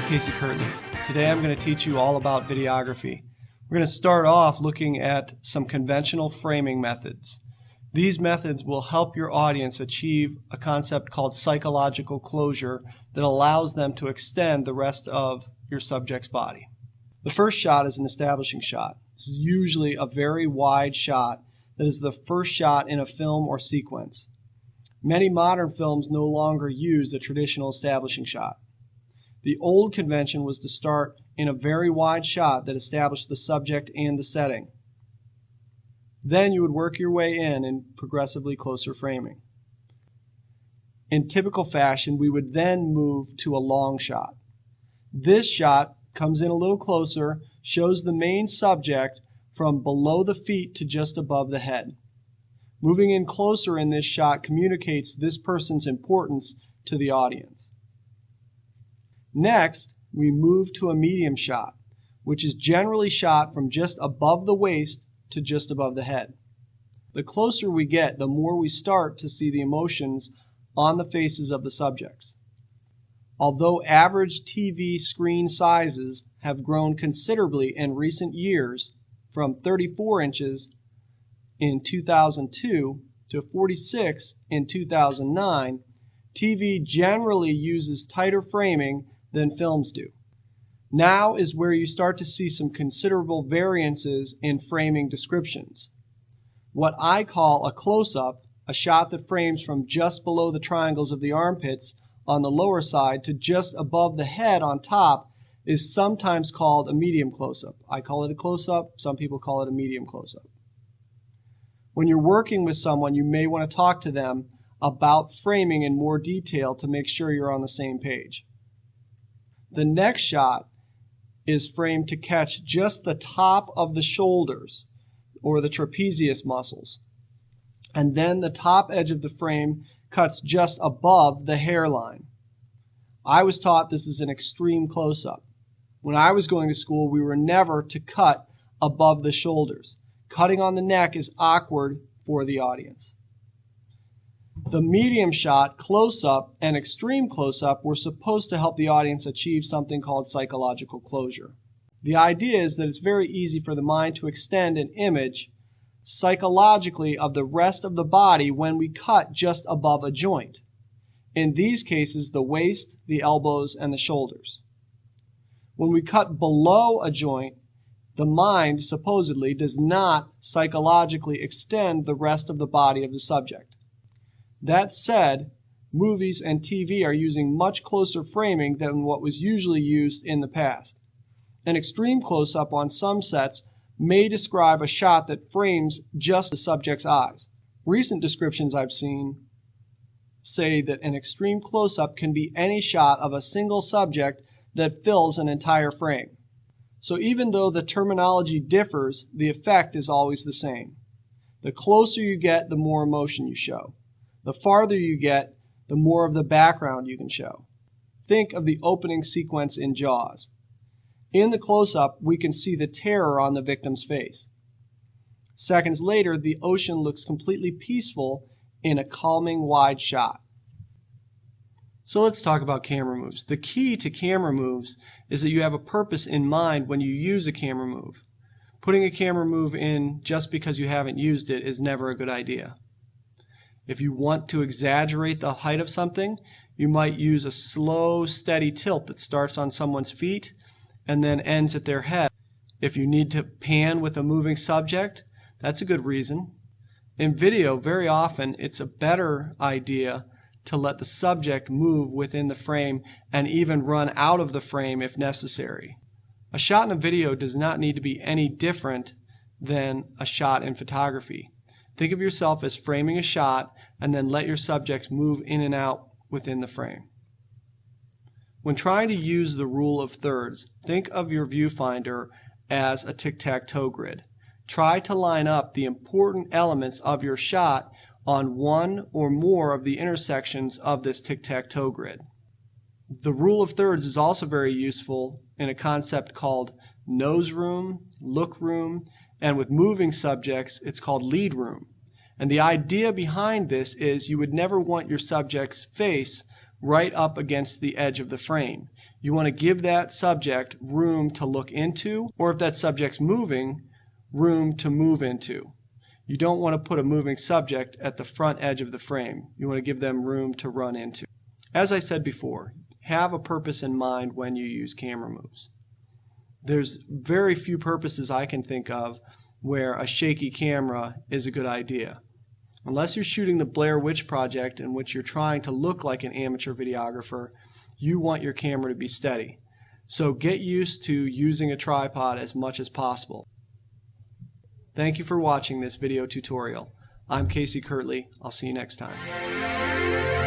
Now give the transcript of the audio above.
Casey Kirtley. Today I'm going to teach you all about videography. We're going to start off looking at some conventional framing methods. These methods will help your audience achieve a concept called psychological closure that allows them to extend the rest of your subject's body. The first shot is an establishing shot. This is usually a very wide shot that is the first shot in a film or sequence. Many modern films no longer use a traditional establishing shot. The old convention was to start in a very wide shot that established the subject and the setting. Then you would work your way in progressively closer framing. In typical fashion, we would then move to a long shot. This shot comes in a little closer, shows the main subject from below the feet to just above the head. Moving in closer in this shot communicates this person's importance to the audience. Next, we move to a medium shot, which is generally shot from just above the waist to just above the head. The closer we get, the more we start to see the emotions on the faces of the subjects. Although average TV screen sizes have grown considerably in recent years, from 34 inches in 2002 to 46 in 2009, TV generally uses tighter framing than films do. Now is where you start to see some considerable variances in framing descriptions. What I call a close-up, a shot that frames from just below the triangles of the armpits on the lower side to just above the head on top, is sometimes called a medium close-up. I call it a close-up, some people call it a medium close-up. When you're working with someone, you may want to talk to them about framing in more detail to make sure you're on the same page. The next shot is framed to catch just the top of the shoulders or the trapezius muscles. And then the top edge of the frame cuts just above the hairline. I was taught this is an extreme close-up. When I was going to school, we were never to cut above the shoulders. Cutting on the neck is awkward for the audience. The medium shot, close-up, and extreme close-up were supposed to help the audience achieve something called psychological closure. The idea is that it's very easy for the mind to extend an image psychologically of the rest of the body when we cut just above a joint. In these cases, the waist, the elbows, and the shoulders. When we cut below a joint, the mind supposedly does not psychologically extend the rest of the body of the subject. That said, movies and TV are using much closer framing than what was usually used in the past. An extreme close-up on some sets may describe a shot that frames just the subject's eyes. Recent descriptions I've seen say that an extreme close-up can be any shot of a single subject that fills an entire frame. So even though the terminology differs, the effect is always the same. The closer you get, the more emotion you show. The farther you get, the more of the background you can show. Think of the opening sequence in Jaws. In the close-up, we can see the terror on the victim's face. Seconds later, the ocean looks completely peaceful in a calming wide shot. So let's talk about camera moves. The key to camera moves is that you have a purpose in mind when you use a camera move. Putting a camera move in just because you haven't used it is never a good idea. If you want to exaggerate the height of something, you might use a slow, steady tilt that starts on someone's feet and then ends at their head. If you need to pan with a moving subject, that's a good reason. In video, very often, it's a better idea to let the subject move within the frame and even run out of the frame if necessary. A shot in a video does not need to be any different than a shot in photography. Think of yourself as framing a shot and then let your subjects move in and out within the frame. When trying to use the rule of thirds, think of your viewfinder as a tic-tac-toe grid. Try to line up the important elements of your shot on one or more of the intersections of this tic-tac-toe grid. The rule of thirds is also very useful in a concept called nose room, look room, and with moving subjects, it's called lead room. And the idea behind this is you would never want your subject's face right up against the edge of the frame. You want to give that subject room to look into, or if that subject's moving, room to move into. You don't want to put a moving subject at the front edge of the frame. You want to give them room to run into. As I said before, have a purpose in mind when you use camera moves. There's very few purposes I can think of where a shaky camera is a good idea. Unless you're shooting the Blair Witch Project in which you're trying to look like an amateur videographer, you want your camera to be steady. So get used to using a tripod as much as possible. Thank you for watching this video tutorial. I'm Casey Kirtley. I'll see you next time.